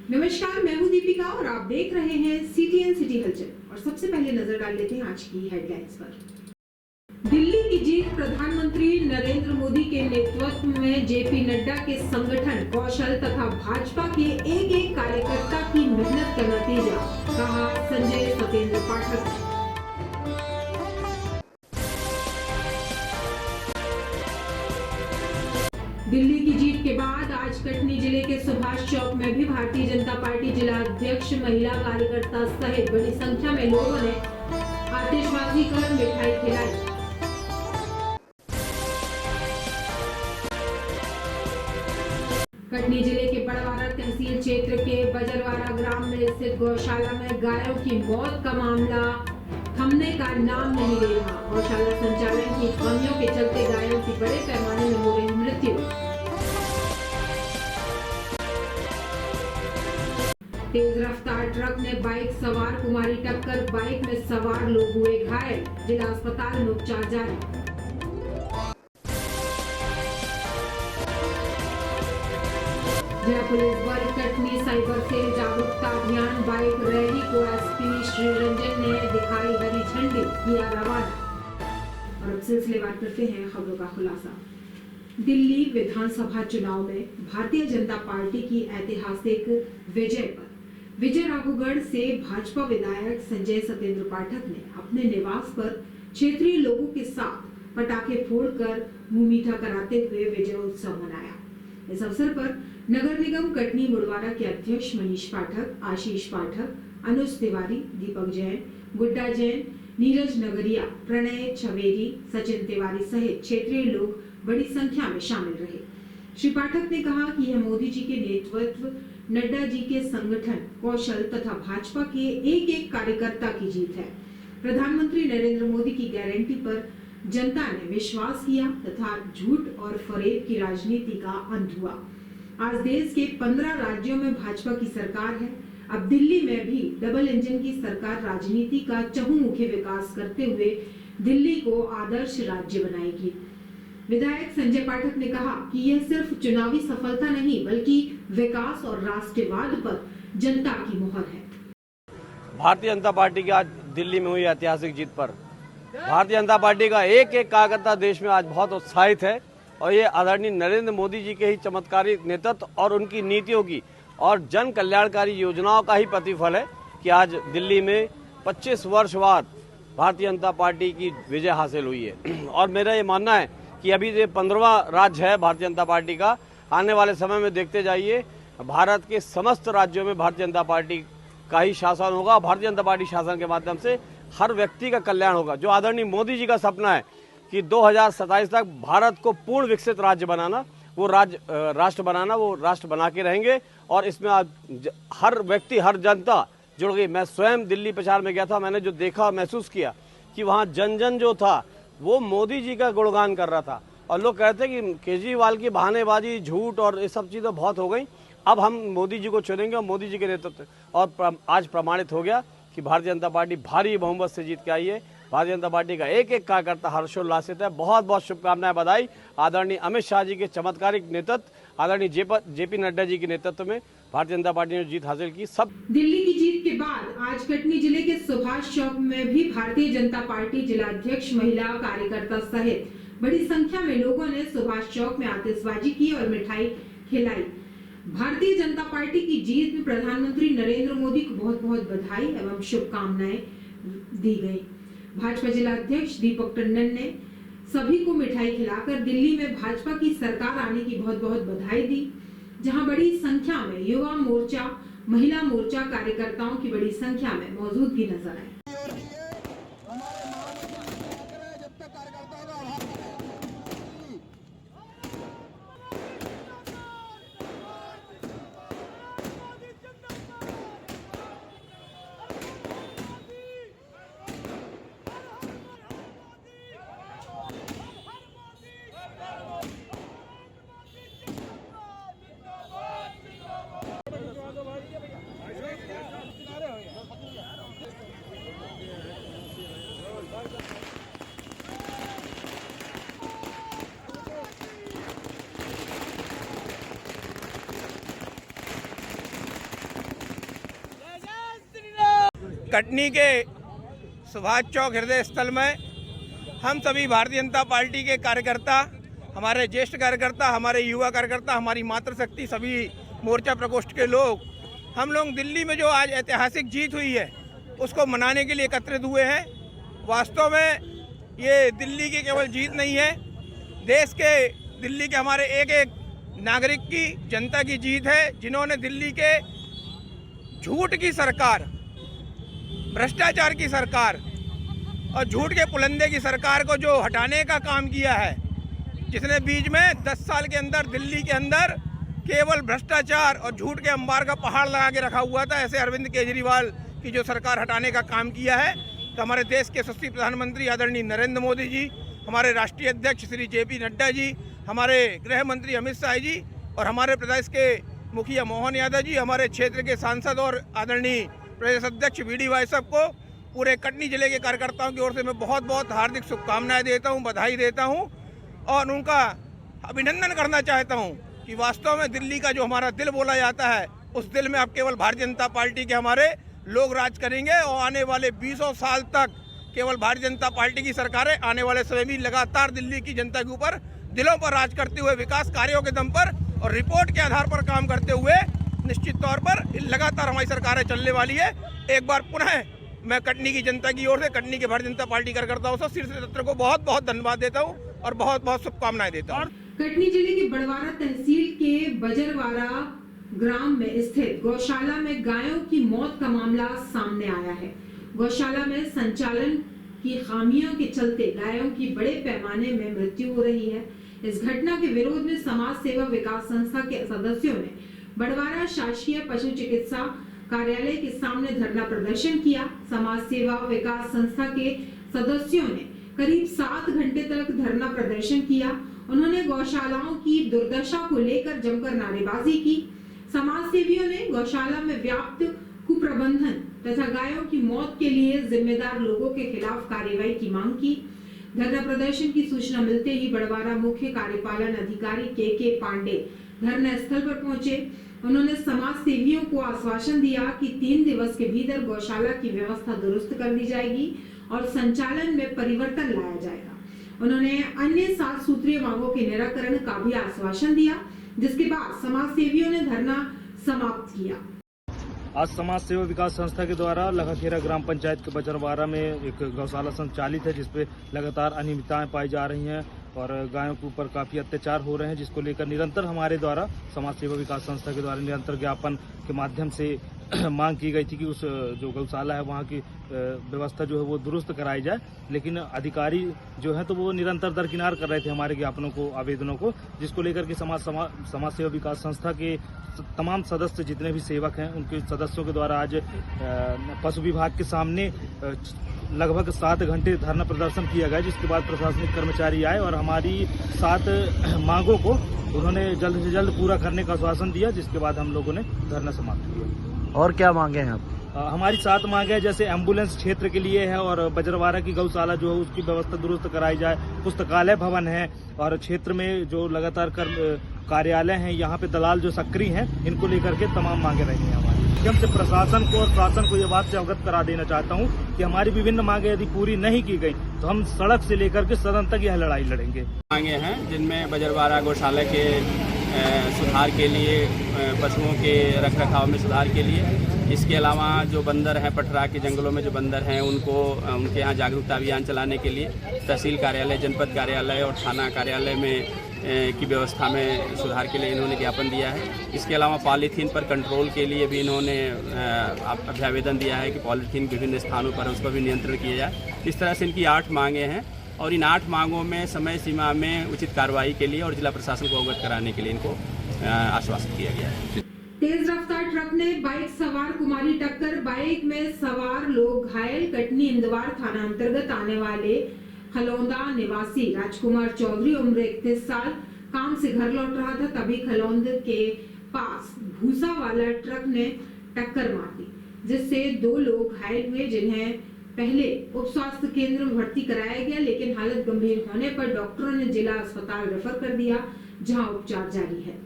नमस्कार, मैं हूं दीपिका और आप देख रहे हैं सीटीएन सिटी हलचल। और सबसे पहले नजर डाल लेते हैं आज की हेडलाइंस पर। दिल्ली की जीत प्रधानमंत्री नरेंद्र मोदी के नेतृत्व में जेपी नड्डा के संगठन, कौशल तथा भाजपा के एक एक कार्यकर्ता की मेहनत का नतीजा, कहा संजय सतेंद्र पाठक। दिल्ली की जीत के बाद आज कटनी जिले के सुभाष चौक में भी भारतीय जनता पार्टी जिला अध्यक्ष, महिला कार्यकर्ता सहित बड़ी संख्या में लोगों ने आतिशबाजी कर मिठाई खिलाई। कटनी जिले के बड़वारा तहसील क्षेत्र के बजरवारा ग्राम में स्थित गौशाला में गायों की मौत का मामला थमने का नाम नहीं ले रहा। गौशाला संचालन की खामियों के चलते गायों की बड़े पैमाने में हो रही मृत्यु। तेज रफ्तार ट्रक ने बाइक सवार को मारी टक्कर, बाइक में सवार लोग हुए घायल, जिला अस्पताल में उपचार जारी। जय पुलिस बल कटनी साइबर सेल जागरूकता अभियान बाइक रैली को एसपी श्री रंजन ने दिखाई हरी झंडी, किया रवाना। और अब सिलसिलेवार करते हैं खबरों का खुलासा। दिल्ली विधानसभा चुनाव में भारतीय जनता पार्टी की ऐतिहासिक विजय पर विजय राघवगढ़ से भाजपा विधायक संजय सतेंद्र पाठक ने अपने निवास पर क्षेत्रीय लोगों के साथ पटाखे फोड़कर मुंह मीठा कराते हुए विजय उत्सव मनाया। इस अवसर पर नगर निगम कटनी मुड़वारा के अध्यक्ष मनीष पाठक, आशीष पाठक, अनुज तिवारी, दीपक जैन, गुड्डा जैन, नीरज नगरिया, प्रणय छवेरी, सचिन तिवारी सहित क्षेत्रीय लोग बड़ी संख्या में शामिल रहे। श्री पाठक ने कहा कि यह मोदी जी के नेतृत्व, नड्डा जी के संगठन, कौशल तथा भाजपा के एक एक कार्यकर्ता की जीत है। प्रधानमंत्री नरेंद्र मोदी की गारंटी पर जनता ने विश्वास किया तथा झूठ और फरेब की राजनीति का अंत हुआ। आज देश के 15 राज्यों में भाजपा की सरकार है। अब दिल्ली में भी डबल इंजन की सरकार राजनीति का चहुमुखी विकास करते हुए दिल्ली को आदर्श राज्य बनाएगी। विधायक संजय पाठक ने कहा कि यह सिर्फ चुनावी सफलता नहीं बल्कि विकास और राष्ट्रवाद पर जनता की मुहर है। भारतीय जनता पार्टी की आज दिल्ली में हुई ऐतिहासिक जीत पर भारतीय जनता पार्टी का एक एक कार्यकर्ता देश में आज बहुत उत्साहित है और ये आदरणीय नरेंद्र मोदी जी के ही चमत्कारी नेतृत्व और उनकी नीतियों की और जन कल्याणकारी योजनाओं का ही प्रतिफल है कि आज दिल्ली में 25 वर्ष बाद भारतीय जनता पार्टी की विजय हासिल हुई है। और मेरा ये मानना है कि अभी ये 15वां राज्य है भारतीय जनता पार्टी का। आने वाले समय में देखते जाइए भारत के समस्त राज्यों में भारतीय जनता पार्टी का ही शासन होगा। भारतीय जनता पार्टी शासन के माध्यम से हर व्यक्ति का कल्याण होगा। जो आदरणीय मोदी जी का सपना है कि 2027 तक भारत को पूर्ण विकसित राज्य बनाना, वो राष्ट्र बनाना, वो राष्ट्र बना के रहेंगे। और इसमें आज हर व्यक्ति, हर जनता जुड़ गई। मैं स्वयं दिल्ली प्रचार में गया था, मैंने जो देखा और महसूस किया कि वहाँ जन जन जो था वो मोदी जी का गुणगान कर रहा था। और लोग कहते हैं कि केजरीवाल की बहानेबाजी, झूठ और ये सब चीज़ें बहुत हो गई, अब हम मोदी जी को चुनेंगे और मोदी जी के नेतृत्व। और आज प्रमाणित हो गया कि भारतीय जनता पार्टी भारी बहुमत से जीत के आई है। भारतीय जनता पार्टी का एक एक कार्यकर्ता हर्षोल्लासित है। बहुत बहुत शुभकामनाएं, बधाई। आदरणीय अमित शाह जी के चमत्कारिक नेतृत्व, आदरणीय जेपी नड्डा जी के नेतृत्व में भारतीय जनता पार्टी ने जीत हासिल की। सब दिल्ली की जीत के बाद आज कटनी जिले के सुभाष चौक में भी भारतीय जनता पार्टी जिला अध्यक्ष, महिला कार्यकर्ता सहित बड़ी संख्या में लोगों ने सुभाष चौक में आतिशबाजी की और मिठाई खिलाई। भारतीय जनता पार्टी की जीत में प्रधानमंत्री नरेंद्र मोदी को बहुत बहुत बधाई एवं शुभकामनाएं दी गई। भाजपा जिला अध्यक्ष दीपक टंडन ने सभी को मिठाई खिलाकर दिल्ली में भाजपा की सरकार आने की बहुत बहुत बधाई दी, जहां बड़ी संख्या में युवा मोर्चा, महिला मोर्चा कार्यकर्ताओं की बड़ी संख्या में मौजूदगी नजर आई। कटनी के सुभाष चौक हृदय स्थल में हम सभी भारतीय जनता पार्टी के कार्यकर्ता, हमारे ज्येष्ठ कार्यकर्ता, हमारे युवा कार्यकर्ता, हमारी मातृशक्ति, सभी मोर्चा प्रकोष्ठ के लोग, हम लोग दिल्ली में जो आज ऐतिहासिक जीत हुई है उसको मनाने के लिए एकत्रित हुए हैं। वास्तव में ये दिल्ली की केवल जीत नहीं है, देश के, दिल्ली के हमारे एक एक नागरिक की, जनता की जीत है, जिन्होंने दिल्ली के झूठ की सरकार, भ्रष्टाचार की सरकार और झूठ के पुलंदे की सरकार को जो हटाने का काम किया है, जिसने बीच में 10 साल के अंदर दिल्ली के अंदर केवल भ्रष्टाचार और झूठ के अंबार का पहाड़ लगा के रखा हुआ था, ऐसे अरविंद केजरीवाल की जो सरकार हटाने का काम किया है, तो हमारे देश के यशस्वी प्रधानमंत्री आदरणीय नरेंद्र मोदी जी, हमारे राष्ट्रीय अध्यक्ष श्री JP नड्डा जी, हमारे गृह मंत्री अमित शाह जी और हमारे प्रदेश के मुखिया मोहन यादव जी, हमारे क्षेत्र के सांसद और आदरणीय प्रदेश अध्यक्ष VD भाई साहब को, पूरे कटनी जिले के कार्यकर्ताओं की ओर से मैं बहुत बहुत हार्दिक शुभकामनाएं देता हूं, बधाई देता हूं और उनका अभिनंदन करना चाहता हूं कि वास्तव में दिल्ली का जो हमारा दिल बोला जाता है, उस दिल में अब केवल भारतीय जनता पार्टी के हमारे लोग राज करेंगे और आने वाले 20 साल तक केवल भारतीय जनता पार्टी की सरकारें आने वाले समय भी लगातार दिल्ली की जनता के ऊपर दिलों पर राज करते हुए विकास कार्यों के दम पर और रिपोर्ट के आधार पर काम करते हुए निश्चित तौर पर लगातार हमारी सरकारें चलने वाली है। एक बार पुनः मैं कटनी की जनता की ओर से, कटनी के भारतीय जनता पार्टी कार्यकर्ताओं से शीर्ष नेतृत्व को बहुत बहुत धन्यवाद देता हूँ और बहुत बहुत शुभकामनाएं देता हूँ। कटनी जिले के बड़वारा तहसील के बजरवारा ग्राम में स्थित गौशाला में गायों की मौत का मामला सामने आया है। गौशाला में संचालन की खामियों के चलते गायों की बड़े पैमाने में मृत्यु हो रही है। इस घटना के विरोध में समाज सेवा विकास संस्था के सदस्यों ने बड़वारा शासकीय पशु चिकित्सा कार्यालय के सामने धरना प्रदर्शन किया। समाज सेवा विकास संस्था के सदस्यों ने करीब 7 घंटे तक धरना प्रदर्शन किया। उन्होंने गौशालाओं की दुर्दशा को लेकर जमकर नारेबाजी की। समाज सेवियों ने गौशाला में व्याप्त कुप्रबंधन तथा गायों की मौत के लिए जिम्मेदार लोगों के खिलाफ कार्रवाई की मांग की। धरना प्रदर्शन की सूचना मिलते ही बड़वारा मुख्य कार्यपालन अधिकारी के पांडे धरना स्थल पर पहुंचे। उन्होंने समाज सेवियों को आश्वासन दिया कि 3 दिवस के भीतर गौशाला की व्यवस्था दुरुस्त कर दी जाएगी और संचालन में परिवर्तन लाया जाएगा। उन्होंने अन्य 7 सूत्रीय मांगों के निराकरण का भी आश्वासन दिया, जिसके बाद समाज सेवियों ने धरना समाप्त किया। आज समाज सेवा विकास संस्था के द्वारा लखाखेरा ग्राम पंचायत के बजरवारा में एक गौशाला संचालित है, जिसपे लगातार अनियमितताएं पाई जा रही हैं और गायों के ऊपर काफी अत्याचार हो रहे हैं, जिसको लेकर निरंतर हमारे द्वारा समाज सेवा विकास संस्था के द्वारा निरंतर ज्ञापन के माध्यम से मांग की गई थी कि उस जो गौशाला है वहाँ की व्यवस्था जो है वो दुरुस्त कराई जाए, लेकिन अधिकारी जो है तो वो निरंतर दरकिनार कर रहे थे हमारे ज्ञापनों को, आवेदनों को, जिसको लेकर के समाज सेवा विकास संस्था के तमाम सदस्य जितने भी सेवक हैं उनके सदस्यों के द्वारा आज पशु विभाग के सामने लगभग 7 घंटे धरना प्रदर्शन किया गया, जिसके बाद प्रशासनिक कर्मचारी आए और हमारी 7 मांगों को उन्होंने जल्द से जल्द पूरा करने का आश्वासन दिया, जिसके बाद हम लोगों ने धरना समाप्त किया। और क्या मांगे हैं आप? हमारी 7 मांगे जैसे एम्बुलेंस क्षेत्र के लिए है और बजरवारा की गौशाला जो है उसकी व्यवस्था दुरुस्त कराई जाए, पुस्तकालय भवन है और क्षेत्र में जो लगातार कार्यालय हैं यहाँ पे दलाल जो सक्रिय हैं, इनको लेकर के तमाम मांगे रही हैं हमारी। माध्यम से प्रशासन को और शासन को ये बात से अवगत करा देना चाहता हूँ कि हमारी विभिन्न मांगे यदि पूरी नहीं की गई तो हम सड़क से लेकर के सदन तक यह लड़ाई लड़ेंगे। मांगे हैं जिनमें बजरवारा गौशाला के सुधार के लिए, पशुओं के रखरखाव में सुधार के लिए, इसके अलावा जो बंदर हैं पटरा के जंगलों में जो बंदर हैं उनके यहाँ जागरूकता अभियान चलाने के लिए तहसील कार्यालय, जनपद कार्यालय और थाना कार्यालय में की व्यवस्था में सुधार के लिए इन्होंने ज्ञापन दिया है। इसके अलावा पॉलीथीन पर कंट्रोल के लिए भी इन्होंने अभ्यावेदन दिया है कि पॉलीथीन विभिन्न स्थानों पर उस पर भी नियंत्रण किया जाए। इस तरह से इनकी 8 मांगे हैं और इन 8 मांगों में समय सीमा में उचित कार्रवाई के लिए और जिला प्रशासन को अवगत कराने के लिए इनको आश्वासित किया गया है। तेज रफ्तार ट्रक ने बाइक सवार कुमारी टक्कर, बाइक में सवार लोग घायल। कटनी इंदवार थाना अंतर्गत आने वाले खलौंदा निवासी राजकुमार चौधरी उम्र 31 साल काम से घर लौट रहा था, तभी खलौंद के पास भूसा वाला ट्रक ने टक्कर मार दी, जिससे 2 लोग घायल हुए, जिन्हें पहले उप स्वास्थ्य केंद्र में भर्ती कराया गया, लेकिन हालत गंभीर होने पर डॉक्टरों ने जिला अस्पताल रेफर कर दिया, जहां उपचार जारी है।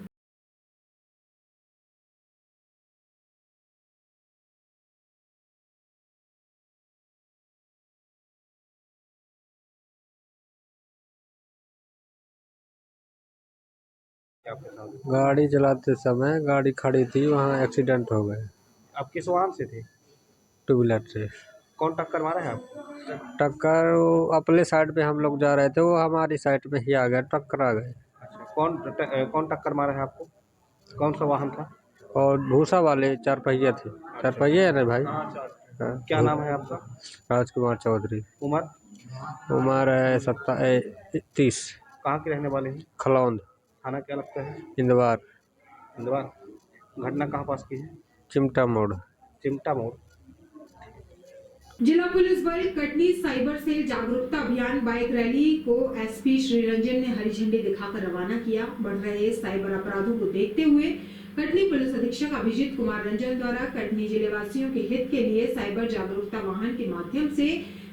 आपके साथ? गाड़ी चलाते समय गाड़ी खड़ी थी, वहाँ एक्सीडेंट हो गए। आप किस वाहन से थे? टू व्हीलर से कौन टक्कर मारा है आपको? टक्कर, वो अपने साइड पे हम लोग जा रहे थे, वो हमारी साइड पे ही आ गया, टक्कर आ गए। अच्छा, कौन टक्कर मारा है आपको? कौन सा वाहन था? और भूसा वाले 4 पहिए थे। 4 पहिए है ना भाई? हाँ, क्या नाम है आपका? राजकुमार चौधरी। उम्र? उम्र है 30। कहाँ के रहने वाले हैं? खलौंद, थाना क्या लगता है? इंदवार, इंदवार। घटना कहाँ पास की है? चिमटा मोड़। चिमटा मोड़। जिला पुलिस बल कटनी साइबर सेल जागरूकता अभियान बाइक रैली को एसपी श्री रंजन ने हरी झंडी दिखाकर रवाना किया। बढ़ रहे साइबर अपराधों को देखते हुए कटनी पुलिस अधीक्षक अभिजीत कुमार रंजन द्वारा कटनी जिले वासियों के हित के लिए साइबर जागरूकता वाहन के माध्यम से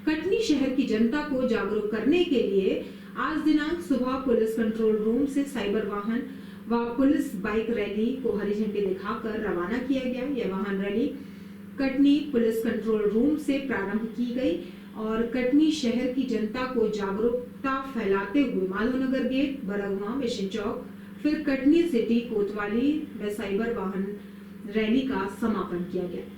कटनी शहर की जनता को जागरूक करने के लिए आज दिनांक सुबह पुलिस कंट्रोल रूम से साइबर वाहन व पुलिस बाइक रैली को हरी झंडी दिखाकर रवाना किया गया। यह वाहन rally Katni police control room से प्रारंभ की गई और कटनी शहर की जनता को जागरूकता फैलाते हुए माधवनगर गेट, बरगवा, मिशन चौक, फिर कटनी सिटी, कोतवाली में साइबर वाहन रैली का समापन किया गया।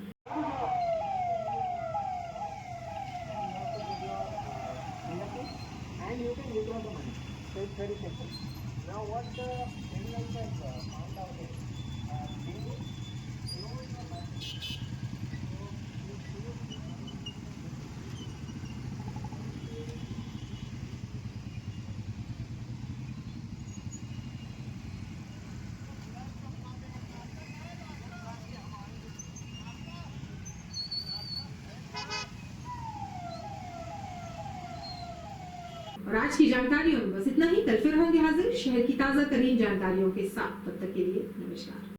और आज की जानकारियों में बस इतना ही। कल फिर होंगे हाजिर शहर की ताजा तरीन जानकारियों के साथ। तब तक के लिए नमस्कार।